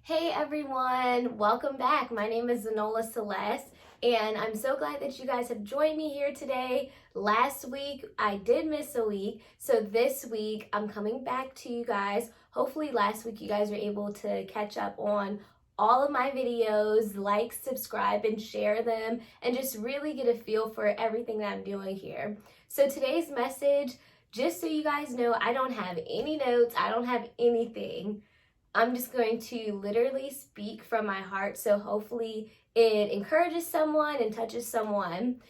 Hey everyone, welcome back. My name is Zanola Celeste, and I'm so glad that you guys have joined me here today. Last week, I did miss a week, so this week I'm coming back to you guys. Hopefully last week you guys were able to catch up on all of my videos, like, subscribe, and share them, and just really get a feel for everything that I'm doing here. So today's message, just so you guys know, I don't have any notes, I don't have anything. I'm just going to literally speak from my heart, so hopefully it encourages someone and touches someone.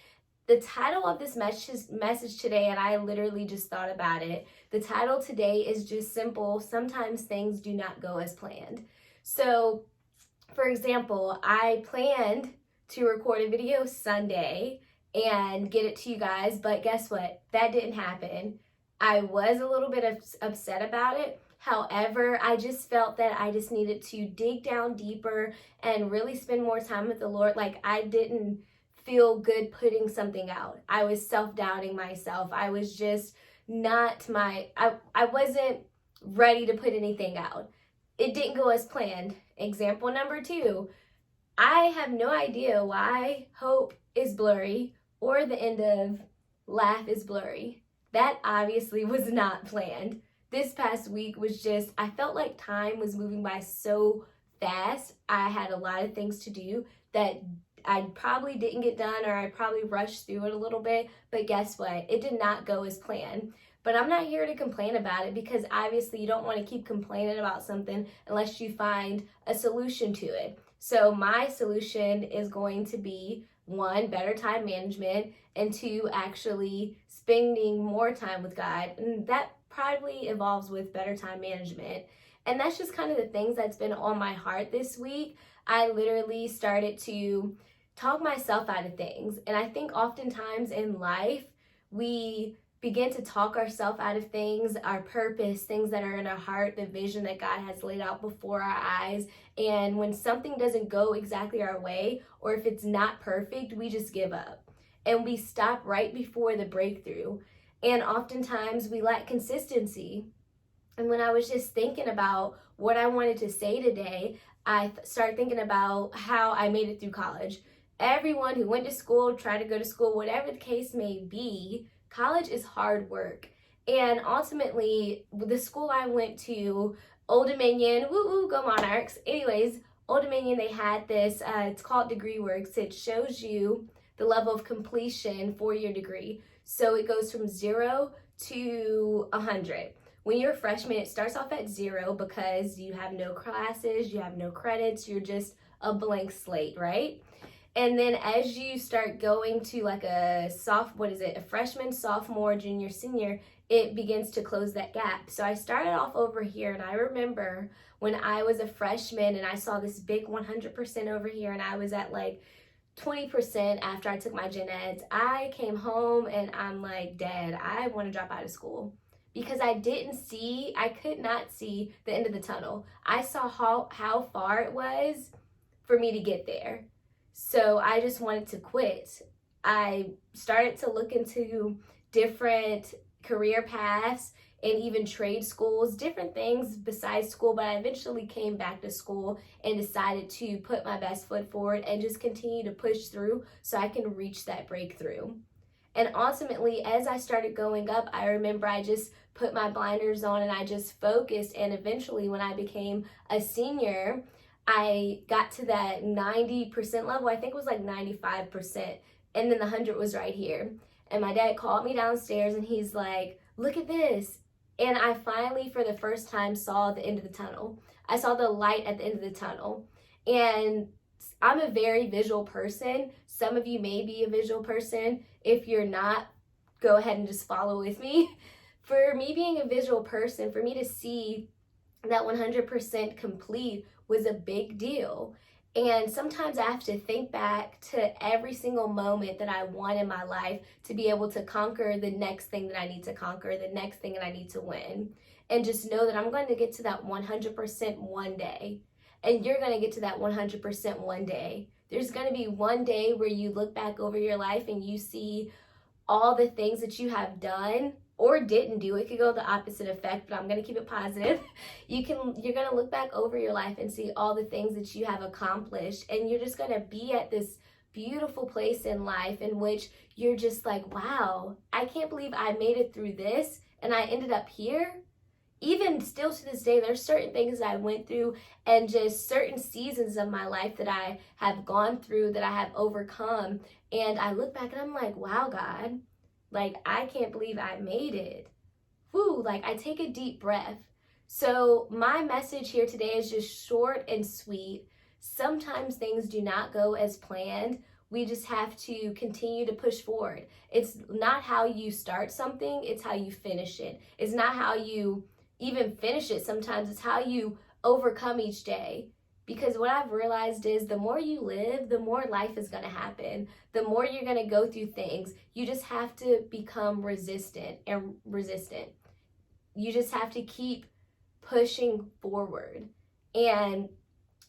The title of this message today, and I literally just thought about it, the title today is just simple: sometimes things do not go as planned. So, for example, I planned to record a video Sunday and get it to you guys, but guess what? That didn't happen. I was a little bit upset about it. However, I just felt that I just needed to dig down deeper and really spend more time with the Lord. Like, I didn't feel good putting something out. I was self-doubting myself. I was just not I wasn't ready to put anything out. It didn't go as planned. Example number 2. I have no idea why hope is blurry or the end of laugh is blurry. That obviously was not planned. This past week was just, I felt like time was moving by so fast. I had a lot of things to do that I probably didn't get done, or I probably rushed through it a little bit. But guess what? It did not go as planned. But I'm not here to complain about it, because obviously you don't want to keep complaining about something unless you find a solution to it. So my solution is going to be 1, better time management, and 2, actually spending more time with God. And that probably evolves with better time management. And that's just kind of the things that's been on my heart this week. I literally started to talk myself out of things. And I think oftentimes in life, we begin to talk ourselves out of things, our purpose, things that are in our heart, the vision that God has laid out before our eyes. And when something doesn't go exactly our way, or if it's not perfect, we just give up. And we stop right before the breakthrough. And oftentimes we lack consistency. And when I was just thinking about what I wanted to say today, I started thinking about how I made it through college. Everyone who went to school, tried to go to school, whatever the case may be, college is hard work. And ultimately, the school I went to, Old Dominion, woo woo, go Monarchs. Anyways, Old Dominion, they had this, it's called Degree Works. It shows you the level of completion for your degree. So it goes from 0 to 100. When you're a freshman, it starts off at 0 because you have no classes, you have no credits, you're just a blank slate, right? And then as you start going to like a freshman, sophomore, junior, senior, it begins to close that gap. So I started off over here, and I remember when I was a freshman and I saw this big 100% over here, and I was at like 20% after I took my gen eds. I came home and I'm like, Dad, I want to drop out of school, because I could not see the end of the tunnel. I saw how far it was for me to get there. So I just wanted to quit. I started to look into different career paths and even trade schools, different things besides school, but I eventually came back to school and decided to put my best foot forward and just continue to push through so I can reach that breakthrough. And ultimately, as I started going up, I remember I just put my blinders on and I just focused, and eventually when I became a senior, I got to that 90% level. I think it was like 95%, and then the 100 was right here. And my dad called me downstairs and he's like, look at this. And I finally, for the first time, saw the end of the tunnel. I saw the light at the end of the tunnel. And I'm a very visual person. Some of you may be a visual person. If you're not, go ahead and just follow with me. For me being a visual person, for me to see that 100% complete was a big deal. And sometimes I have to think back to every single moment that I want in my life to be able to conquer the next thing that I need to conquer, the next thing that I need to win. And just know that I'm going to get to that 100% one day. And you're going to get to that 100% one day. There's going to be one day where you look back over your life and you see all the things that you have done or didn't do. It could go the opposite effect, but I'm going to keep it positive. You're going to look back over your life and see all the things that you have accomplished, and you're just going to be at this beautiful place in life in which you're just like, wow, I can't believe I made it through this and I ended up here. Even still to this day, there's certain things that I went through and just certain seasons of my life that I have gone through, that I have overcome. And I look back and I'm like, wow, God, like, I can't believe I made it. Woo, like, I take a deep breath. So my message here today is just short and sweet. Sometimes things do not go as planned. We just have to continue to push forward. It's not how you start something, it's how you finish it. It's not how you even finish it. Sometimes it's how you overcome each day. Because what I've realized is the more you live, the more life is going to happen. The more you're going to go through things. You just have to become resistant. You just have to keep pushing forward. And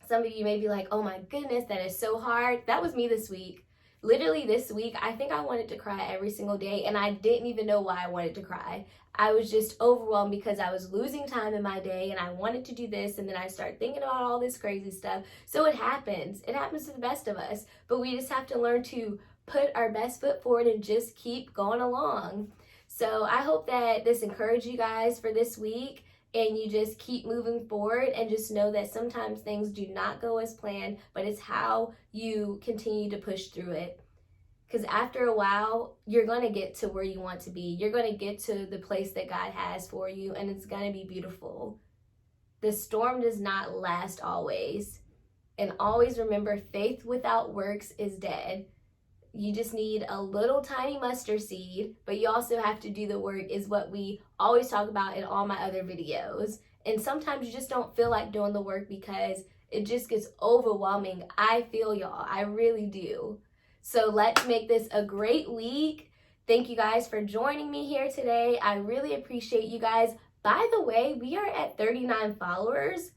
some of you may be like, oh my goodness, that is so hard. That was me this week. Literally this week, I think I wanted to cry every single day, and I didn't even know why I wanted to cry. I was just overwhelmed because I was losing time in my day and I wanted to do this, and then I started thinking about all this crazy stuff. So it happens. It happens to the best of us, but we just have to learn to put our best foot forward and just keep going along. So I hope that this encouraged you guys for this week, and you just keep moving forward and just know that sometimes things do not go as planned, but it's how you continue to push through it. Because after a while, you're going to get to where you want to be. You're going to get to the place that God has for you, and it's going to be beautiful. The storm does not last always. And always remember, faith without works is dead. You just need a little tiny mustard seed, but you also have to do the work, is what we always talk about in all my other videos. And sometimes you just don't feel like doing the work because it just gets overwhelming. I feel y'all. I really do. So let's make this a great week. Thank you guys for joining me here today. I really appreciate you guys. By the way, we are at 39 followers.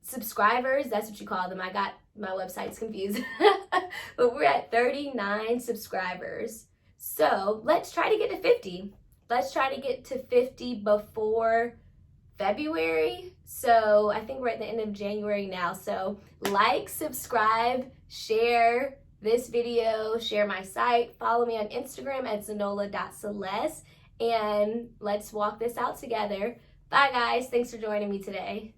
Subscribers, that's what you call them. I got my website's confused. But we're at 39 subscribers. So let's try to get to 50. Let's try to get to 50 before February. So I think we're at the end of January now. So like, subscribe, share this video, share my site, follow me on Instagram at zanola.celeste, and let's walk this out together. Bye guys, thanks for joining me today.